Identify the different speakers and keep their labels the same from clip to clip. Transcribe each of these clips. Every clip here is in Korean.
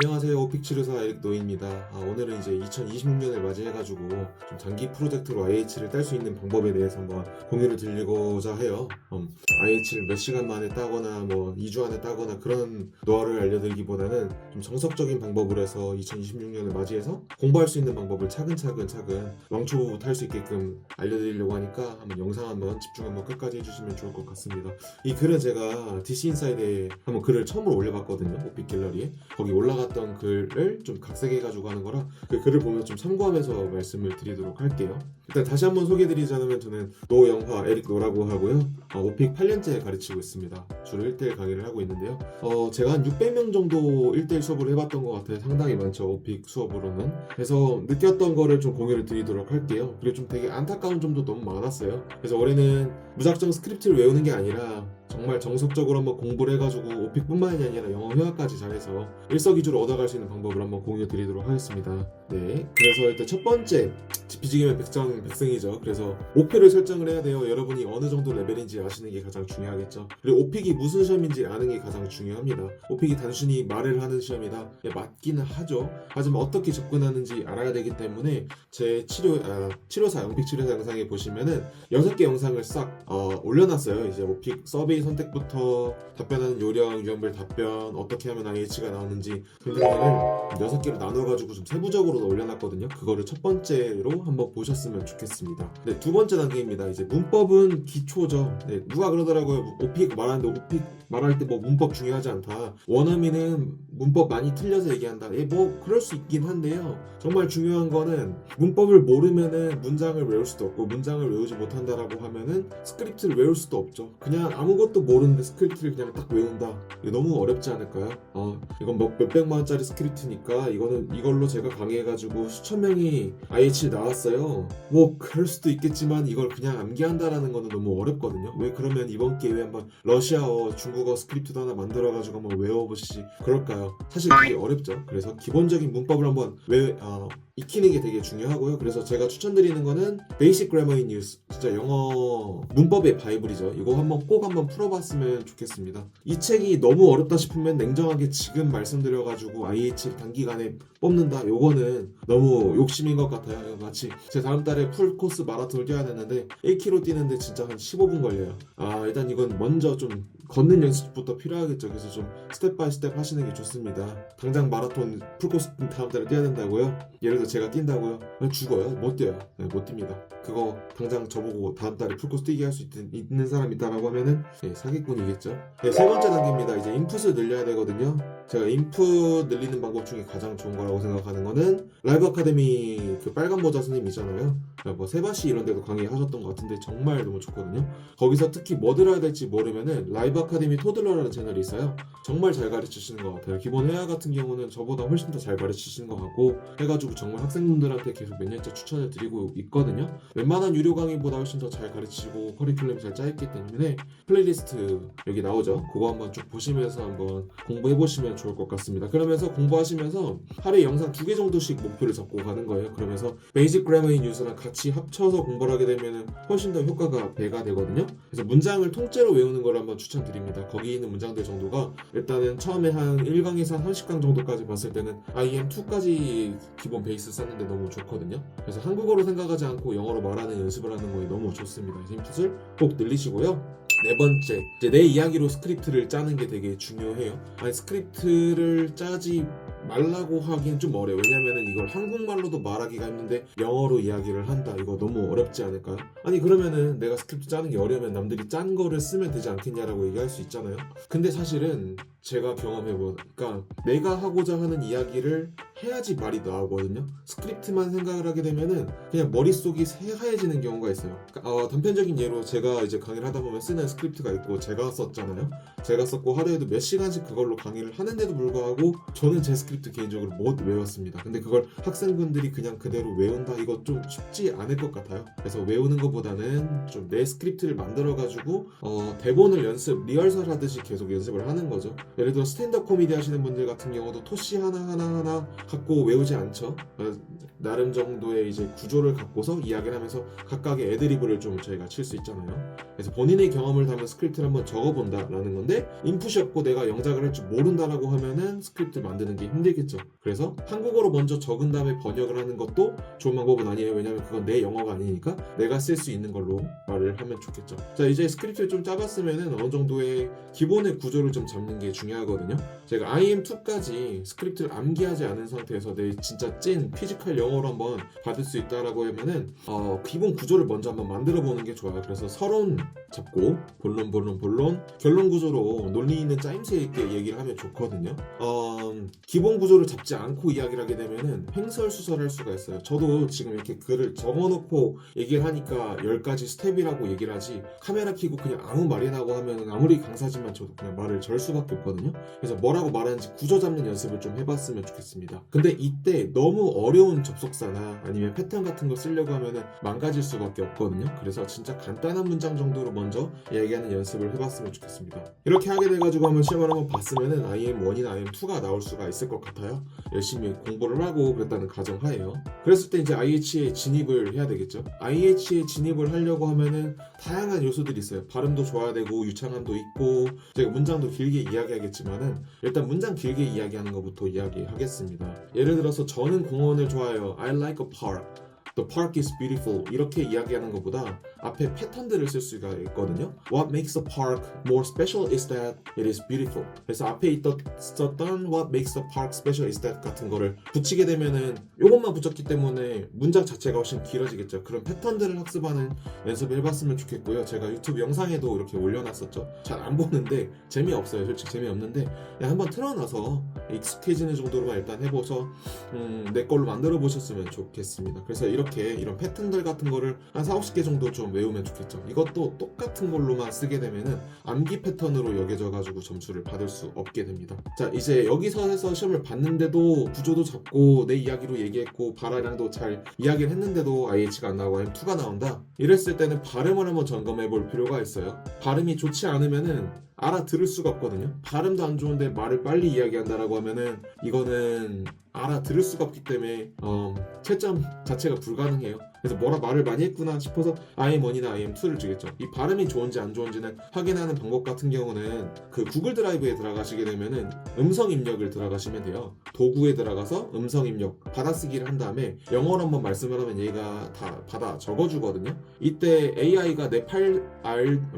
Speaker 1: 안녕하세요. 오픽치료사 에릭 노입니다. 오늘은 이제 2026년을 맞이해가지고 좀 단기 프로젝트로 IH를 딸 수 있는 방법에 대해서 한번 공유를 드리고자 해요. IH를 몇 시간 만에 따거나 뭐 2주 안에 따거나 그런 노하우를 알려드리기보다는 좀 정석적인 방법으로 해서 2026년을 맞이해서 공부할 수 있는 방법을 차근차근 왕초보부터 할 수 있게끔 알려드리려고 하니까 한번 영상 한번 집중 한번 끝까지 해주시면 좋을 것 같습니다. 이 글은 제가 DC 인사이드에 한번 글을 처음으로 올려봤거든요. 오픽 갤러리에. 거기 올라갔던 글을 좀 각색해가지고 하는 거라 그 글을 보면 좀 참고하면서 말씀을 드리도록 할게요. 일단 다시 한번 소개해드리자면 저는 노영화 에릭 노라고 하고요. 오픽 8년째 가르치고 있습니다. 주로 1대1 강의를 하고 있는데요. 제가 한 600명 정도 1대1 수업을 해봤던 것 같아요. 상당히 많죠. 오픽 수업으로는. 그래서 느꼈던 거를 좀 공유를 드리도록 할게요. 그리고 좀 되게 안타까운 점도 너무 많았어요. 그래서 올해는 무작정 스크립트를 외우는 게 아니라 정말 정석적으로 한번 공부를 해가지고 오픽뿐만이 아니라 영어 회화까지 잘해서 일석이조로 얻어갈 수 있는 방법을 한번 공유 드리도록 하겠습니다. 네, 그래서 일단 첫 번째, 비지기면 백승이죠. 그래서 목표를 설정을 해야 돼요. 여러분이 어느 정도 레벨인지 아시는 게 가장 중요하겠죠. 그리고 오픽이 무슨 시험인지 아는 게 가장 중요합니다. 오픽이 단순히 말을 하는 시험이다. 맞기는 하죠. 하지만 어떻게 접근하는지 알아야 되기 때문에 제 치료사 영픽 치료사 영상에 보시면은 6개 영상을 싹 올려놨어요. 이제 오픽 서베이 선택부터 답변하는 요령, 유형별 답변, 어떻게 하면 IH가 나오는지 등등을 6개로 나눠가지고 좀 세부적으로 올려놨거든요. 그거를 첫 번째로 한번 보셨으면 좋겠습니다. 네, 두 번째 단계입니다. 이제 문법은 기초죠. 네, 누가 그러더라고요. 오픽 말하는데 오픽 말할 때 뭐 문법 중요하지 않다. 원어민은 문법 많이 틀려서 얘기한다. 뭐 그럴 수 있긴 한데요. 정말 중요한 거는 문법을 모르면은 문장을 외울 수도 없고 문장을 외우지 못한다라고 하면은 스크립트를 외울 수도 없죠. 그냥 아무것도 모르는데 스크립트를 그냥 딱 외운다. 이거 너무 어렵지 않을까요? 이건 뭐 몇백만 원짜리 스크립트니까 이걸로 제가 강의해가지고 수천 명이 IH 나왔어요. 뭐 그럴 수도 있겠지만 이걸 그냥 암기한다라는 거는 너무 어렵거든요. 왜 그러면 이번 기회에 한번 러시아어, 중국어 스크립트도 하나 만들어가지고 한번 외워보시지 그럴까요? 사실 그게 어렵죠. 그래서 기본적인 문법을 한번 익히는 게 되게 중요하고요. 그래서 제가 추천드리는 거는 Basic Grammar in Use, 진짜 영어 문법의 바이블이죠. 이거 꼭 한번 풀어봤으면 좋겠습니다. 이 책이 너무 어렵다 싶으면 냉정하게 지금 말씀드려가지고 IH를 단기간에 뽑는다, 요거는 너무 욕심인 것 같아요. 마치 제 다음 달에 풀 코스 마라톤을 뛰어야 되는데 1km 뛰는데 진짜 한 15분 걸려요. 일단 이건 먼저 좀 걷는 연습부터 필요하겠죠. 그래서 좀 스텝 바이 스텝 하시는 게 좋습니다. 당장 마라톤 풀코스 다음 달에 뛰어야 된다고요? 예를 들어 제가 뛴다고요? 죽어요? 못 뛰어요. 네, 못 뜁니다. 그거 당장 저보고 다음 달에 풀코스 뛰게 할 수 있는 사람 있다라고 하면은 사기꾼이겠죠. 네, 세 번째 단계입니다. 이제 인풋을 늘려야 되거든요. 제가 인풋 늘리는 방법 중에 가장 좋은 거라고 생각하는 거는 라이브 아카데미 그 빨간 모자 선생님이잖아요. 뭐 세바시 이런 데도 강의하셨던 것 같은데 정말 너무 좋거든요. 거기서 특히 뭐 들어야 될지 모르면은 라이브 아카데미 토들러라는 채널이 있어요. 정말 잘 가르치시는 것 같아요. 기본 회화 같은 경우는 저보다 훨씬 더 잘 가르치시는 것 같고 해가지고 정말 학생분들한테 계속 몇 년째 추천을 드리고 있거든요. 웬만한 유료 강의보다 훨씬 더 잘 가르치고 커리큘럼이 잘 짜있기 때문에 플레이리스트 여기 나오죠. 그거 한번 쭉 보시면서 한번 공부해보시면 좋을 것 같습니다. 그러면서 공부하시면서 하루에 영상 2개 정도씩 목표를 잡고 가는 거예요. 그러면서 베이직 그래머 인 유즈랑 같이 합쳐서 공부를 하게 되면 훨씬 더 효과가 배가 되거든요. 그래서 문장을 통째로 외우는 걸 한번 추천드립니다. 거기 있는 문장들 정도가 일단은 처음에 한 1강에서 한 30강 정도까지 봤을 때는 IM2까지 기본 베이스 쌓는데 너무 좋거든요. 그래서 한국어로 생각하지 않고 영어로 말하는 연습을 하는 거에 너무 좋습니다. 인풋을 꼭 늘리시고요. 네 번째, 이제 내 이야기로 스크립트를 짜는 게 되게 중요해요. 스크립트를 짜지 말라고 하기엔 좀 어려워요. 왜냐면은 이걸 한국말로도 말하기가 힘든데 영어로 이야기를 한다, 이거 너무 어렵지 않을까요? 그러면은 내가 스크립트 짜는 게 어려우면 남들이 짠 거를 쓰면 되지 않겠냐라고 얘기할 수 있잖아요. 근데 사실은 제가 경험해보니까 내가 하고자 하는 이야기를 해야지 말이 나오거든요. 스크립트만 생각을 하게 되면은 그냥 머릿속이 새하얘지는 경우가 있어요. 단편적인 예로 제가 이제 강의를 하다 보면 쓰는 스크립트가 있고 제가 썼잖아요. 제가 썼고 하루에도 몇 시간씩 그걸로 강의를 하는데도 불구하고 저는 제 스크립트 개인적으로 못 외웠습니다. 근데 그걸 학생분들이 그냥 그대로 외운다, 이거 좀 쉽지 않을 것 같아요. 그래서 외우는 것보다는 좀 내 스크립트를 만들어가지고 대본을 리허설 하듯이 계속 연습을 하는 거죠. 예를 들어 스탠드업 코미디 하시는 분들 같은 경우도 토시 하나하나 갖고 외우지 않죠. 나름 정도의 이제 구조를 갖고서 이야기를 하면서 각각의 애드리브를 좀 저희가 칠 수 있잖아요. 그래서 본인의 경험을 담은 스크립트를 한번 적어본다라는 건데 인풋이 없고 내가 영작을 할 줄 모른다라고 하면은 스크립트 만드는 게 힘들겠죠. 그래서 한국어로 먼저 적은 다음에 번역을 하는 것도 좋은 방법은 아니에요. 왜냐면 그건 내 영어가 아니니까 내가 쓸 수 있는 걸로 말을 하면 좋겠죠. 자, 이제 스크립트를 좀 짜봤으면은 어느 정도의 기본의 구조를 좀 잡는 게 중요하거든요. 제가 IM2까지 스크립트를 암기하지 않은 상태에서 내 진짜 찐 피지컬 영어로 한번 받을 수 있다라고 하면은 기본 구조를 먼저 한번 만들어 보는 게 좋아요. 그래서 서론 잡고 본론 결론 구조로 논리 있는 짜임새 있게 얘기를 하면 좋거든요. 기본 구조를 잡지 않고 이야기를 하게 되면은 횡설수설할 수가 있어요. 저도 지금 이렇게 글을 적어놓고 얘기를 하니까 10가지 스텝이라고 얘기를 하지 카메라 켜고 그냥 아무 말이나 하고 하면 아무리 강사지만 저도 그냥 말을 절 수밖에 없거든요. 그래서 뭐라고 말하는지 구조 잡는 연습을 좀 해봤으면 좋겠습니다. 근데 이때 너무 어려운 접속사나 아니면 패턴 같은 거 쓰려고 하면은 망가질 수밖에 없거든요. 그래서 진짜 간단한 문장 정도로 먼저 얘기하는 연습을 해봤으면 좋겠습니다. 이렇게 하게 돼가지고 한번 시험을 한번 봤으면은 IM1이나 IM2가 나올 수가 있을 것 같아요. 열심히 공부를 하고 그랬다는 가정하에요. 그랬을 때 이제 IH에 진입을 해야 되겠죠. IH에 진입을 하려고 하면은 다양한 요소들이 있어요. 발음도 좋아야 되고 유창함도 있고 제가 문장도 길게 이야기하겠지만은 일단 문장 길게 이야기하는 것부터 이야기하겠습니다. 예를 들어서 저는 공원을 좋아해요. I like a park. The park is beautiful. 이렇게 이야기하는 것보다 앞에 패턴들을 쓸 수가 있거든요. What makes the park more special is that it is beautiful. 그래서 앞에 있었던 What makes the park special is that 같은 거를 붙이게 되면은 이것만 붙였기 때문에 문장 자체가 훨씬 길어지겠죠. 그런 패턴들을 학습하는 연습을 해봤으면 좋겠고요. 제가 유튜브 영상에도 이렇게 올려놨었죠. 잘 안 보는데 재미없어요. 솔직히 재미없는데 그냥 한번 틀어놔서 익숙해지는 정도로만 일단 해보셔서 내 걸로 만들어 보셨으면 좋겠습니다. 그래서 이런 패턴들 같은 거를 한 4-50개 정도 좀 외우면 좋겠죠. 이것도 똑같은 걸로만 쓰게 되면은 암기 패턴으로 여겨져가지고 점수를 받을 수 없게 됩니다. 자, 이제 여기서 해서 시험을 봤는데도 구조도 잡고 내 이야기로 얘기했고 발화량도 잘 이야기를 했는데도 IH가 안 나오고 IM2가 나온다. 이랬을 때는 발음을 한번 점검해 볼 필요가 있어요. 발음이 좋지 않으면은 알아들을 수가 없거든요. 발음도 안 좋은데 말을 빨리 이야기한다라고 하면은 이거는 알아들을 수가 없기 때문에 채점 자체가 불가능해요. 그래서 뭐라 말을 많이 했구나 싶어서 IM1이나 IM2를 주겠죠. 이 발음이 좋은지 안 좋은지는 확인하는 방법 같은 경우는 그 구글 드라이브에 들어가시게 되면은 음성 입력을 들어가시면 돼요. 도구에 들어가서 음성 입력 받아쓰기를 한 다음에 영어로 한번 말씀을 하면 얘가 다 받아 적어주거든요. 이때 AI가 내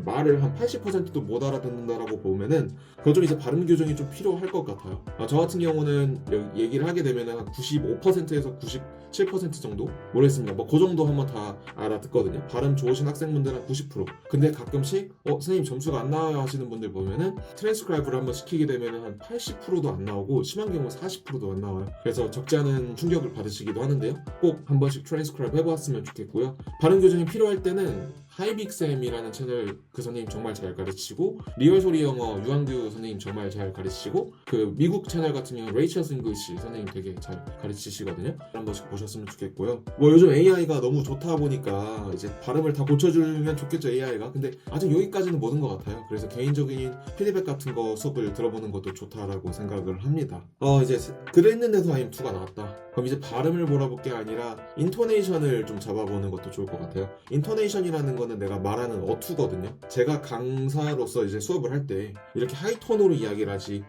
Speaker 1: 말을 한 80%도 못 알아듣는다라고 보면은 그거 좀 이제 발음 교정이 좀 필요할 것 같아요. 저 같은 경우는 얘기를 하게 되면은 한 95%에서 97% 정도 모르겠습니다. 뭐 그 정도 한번 다 알아듣거든요. 발음 좋으신 학생분들은 90%. 근데 가끔씩 선생님 점수가 안 나와요 하시는 분들 보면은 트랜스크라이브를 한번 시키게 되면은 한 80%도 안 나오고 심한 경우 40%도 안 나와요. 그래서 적지 않은 충격을 받으시기도 하는데요. 꼭 한 번씩 트랜스크라이브 해보았으면 좋겠고요. 발음 교정이 필요할 때는 하이빅쌤이라는 채널 그 선생님 정말 잘 가르치시고 리얼소리 영어 유한규 선생님 정말 잘 가르치시고 그 미국 채널 같은 경우는 레이첼 잉글리시 선생님 되게 잘 가르치시거든요. 한 번씩 보셨으면 좋겠고요. 뭐 요즘 AI가 너무 좋다 보니까 이제 발음을 다 고쳐주면 좋겠죠 AI가. 근데 아직 여기까지는 모든 것 같아요. 그래서 개인적인 피드백 같은 거 수업을 들어보는 것도 좋다라고 생각을 합니다. 이제 그랬는데도 IM2가 나왔다. 그럼 이제 발음을 몰아볼 게 아니라 인토네이션을 좀 잡아보는 것도 좋을 것 같아요. 인토네이션이라는 거는 내가 말하는 어투거든요. 제가 강사로서 이제 수업을 할 때 이렇게 하이톤으로 이야기를 하지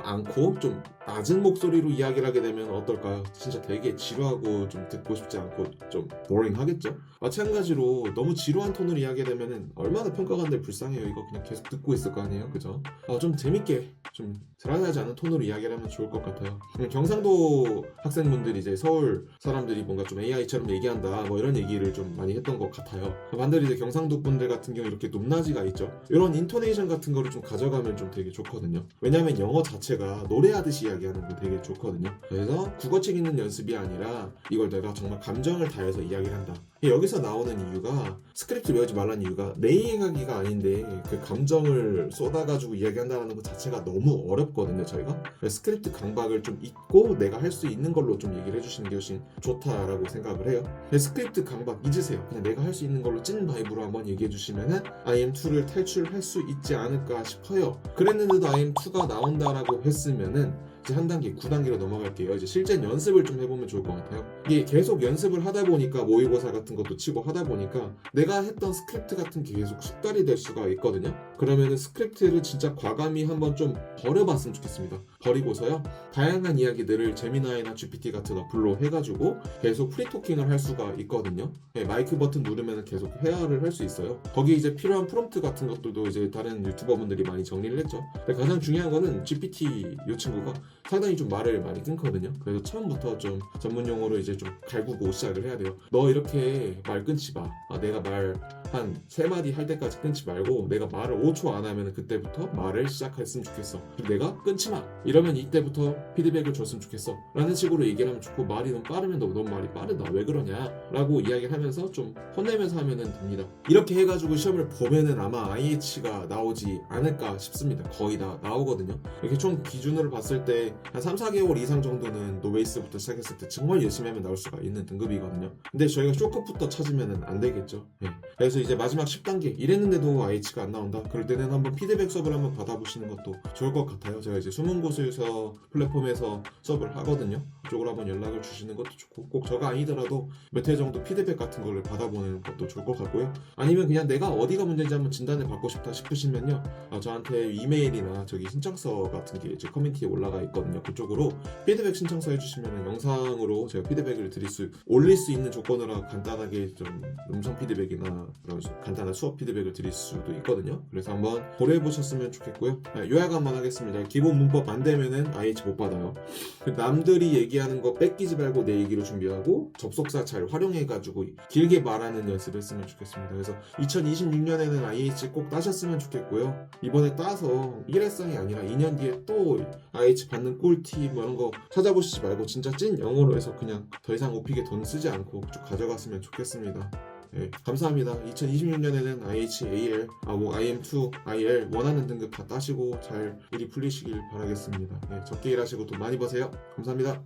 Speaker 1: 않고 좀 낮은 목소리로 이야기를 하게 되면 어떨까요? 진짜 되게 지루하고 좀 듣고 싶지 않고 좀 보링하겠죠? 마찬가지로 너무 지루한 톤으로 이야기하게 되면 얼마나 평가관들 불쌍해요. 이거 그냥 계속 듣고 있을 거 아니에요? 그죠? 좀 재밌게 좀 드라이하지 않은 톤으로 이야기를 하면 좋을 것 같아요. 경상도 학생분들이 이제 서울 사람들이 뭔가 좀 AI처럼 얘기한다 뭐 이런 얘기를 좀 많이 했던 것 같아요. 반대로 이제 경상도 분들 같은 경우 이렇게 높낮이가 있죠. 이런 인토네이션 같은 거를 좀 가져가면 좀 되게 좋거든요. 왜냐하면 영어 자체가 노래하듯이 이야기하는 게 되게 좋거든요. 그래서 국어책 읽는 연습이 아니라 이걸 내가 정말 감정을 다해서 이야기를 한다. 여기서 나오는 이유가 스크립트 외우지 말라는 이유가 내 이야기가 아닌데 그 감정을 쏟아가지고 이야기한다는 것 자체가 너무 어렵거든요. 저희가 스크립트 강박을 좀 잊고 내가 할 수 있는 걸로 좀 얘기를 해주시는 게 훨씬 좋다라고 생각을 해요. 스크립트 강박 잊으세요. 그냥 내가 할 수 있는 걸로 찐 바이브로 한번 얘기해 주시면은 IM2를 탈출할 수 있지 않을까 싶어요. 그랬는데도 IM2가 나온다라고 했으면은 이제 한 단계 9단계로 넘어갈게요. 이제 실전 연습을 좀 해보면 좋을 것 같아요. 이게 계속 연습을 하다 보니까 모의고사 같은 것도 치고 하다 보니까 내가 했던 스크립트 같은 게 계속 숙달이 될 수가 있거든요. 그러면은 스크립트를 진짜 과감히 한번 좀 버려봤으면 좋겠습니다. 버리고서요, 다양한 이야기들을 제미나이나 GPT 같은 어플로 해가지고 계속 프리토킹을 할 수가 있거든요. 네, 마이크 버튼 누르면 계속 회화를 할 수 있어요. 거기 이제 필요한 프롬프트 같은 것들도 이제 다른 유튜버분들이 많이 정리를 했죠. 근데 가장 중요한 거는 GPT 이 친구가 상당히 좀 말을 많이 끊거든요. 그래서 처음부터 좀 전문 용어로 이제 좀 갈구고 시작을 해야 돼요. 너 이렇게 말 끊지 마. 내가 말 한 3마디 할 때까지 끊지 말고 내가 말을 5초 안 하면 그때부터 말을 시작했으면 좋겠어. 그리고 내가 끊지 마. 이러면 이때부터 피드백을 줬으면 좋겠어. 라는 식으로 얘기를 하면 좋고, 말이 너무 빠르면 너 너무 말이 빠르다. 왜 그러냐? 라고 이야기를 하면서 좀 혼내면서 하면 됩니다. 이렇게 해가지고 시험을 보면은 아마 IH가 나오지 않을까 싶습니다. 거의 다 나오거든요. 이렇게 총 기준으로 봤을 때 한 3, 4개월 이상 정도는 노베이스부터 시작했을 때 정말 열심히 하면 나올 수가 있는 등급이거든요. 근데 저희가 쇼컷부터 찾으면 안 되겠죠. 네. 그래서 이제 마지막 10단계 이랬는데도 IH가 안 나온다. 그럴 때는 한번 피드백 수업을 한번 받아보시는 것도 좋을 것 같아요. 제가 이제 수문고수에서 플랫폼에서 수업을 하거든요. 그쪽으로 한번 연락을 주시는 것도 좋고, 꼭 저가 아니더라도 몇 회 정도 피드백 같은 거를 받아보는 것도 좋을 것 같고요. 아니면 그냥 내가 어디가 문제인지 한번 진단을 받고 싶다 싶으시면요, 저한테 이메일이나 저기 신청서 같은 게 이제 커뮤니티에 올라가 있거든요. 그쪽으로 피드백 신청서 해주시면 영상으로 제가 피드백을 올릴 수 있는 조건으로 간단하게 좀 음성 피드백이나 그런 간단한 수업 피드백을 드릴 수도 있거든요. 그래서 한번 고려해 보셨으면 좋겠고요. 요약 한번 하겠습니다. 기본 문법 안 되면은 IH 못 받아요. 남들이 얘기하는 거 뺏기지 말고 내 얘기로 준비하고 접속사 잘 활용해가지고 길게 말하는 연습을 했으면 좋겠습니다. 그래서 2026년에는 IH 꼭 따셨으면 좋겠고요. 이번에 따서 일회성이 아니라 2년 뒤에 또 IH 받는 꿀팁 뭐 이런 거 찾아보시지 말고 진짜 찐 영어로 해서 그냥 더 이상 오픽에 돈 쓰지 않고 쭉 가져갔으면 좋겠습니다. 네, 감사합니다. 2026년에는 IH, AL, IM2, IL 원하는 등급 다 따시고 잘 일이 풀리시길 바라겠습니다. 네, 적게 일하시고 돈 많이 버세요. 감사합니다.